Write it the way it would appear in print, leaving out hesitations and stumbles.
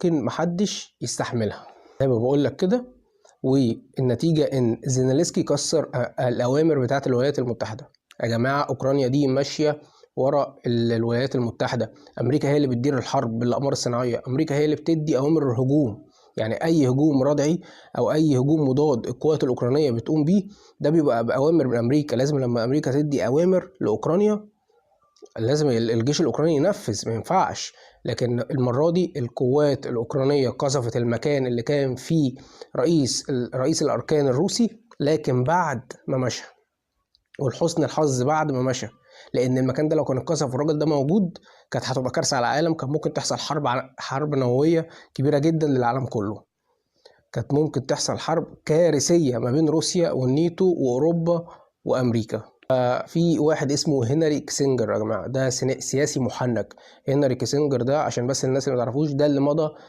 ممكن محدش يستحملها زي ما بقول لك كده. والنتيجة ان زيلينسكي كسر الاوامر بتاعت الولايات المتحدة. يا جماعة اوكرانيا دي ماشية ورا الولايات المتحدة، امريكا هي اللي بتدير الحرب بالاقمار الصناعية، امريكا هي اللي بتدي اوامر الهجوم. يعني اي هجوم ردعي او اي هجوم مضاد القوات الاوكرانية بتقوم بيه ده بيبقى باوامر من امريكا. لازم لما امريكا تدي اوامر لاوكرانيا لازم الجيش الاوكراني ينفذ، ما ينفعش. لكن المره دي القوات الاوكرانيه قصفت المكان اللي كان فيه رئيس الاركان الروسي، لكن بعد ما مشى. والحسن الحظ بعد ما مشى، لان المكان ده لو كان اتقصف والراجل ده موجود كانت هتبقى كارثه على العالم. كان ممكن تحصل حرب نوويه كبيره جدا للعالم كله. كانت ممكن تحصل حرب كارثيه ما بين روسيا والنيتو واوروبا وامريكا. في واحد اسمه هنري كيسنجر يا جماعه، ده سياسي محنك. هنري كيسنجر ده عشان بس الناس اللي ما تعرفوش، ده اللي مضى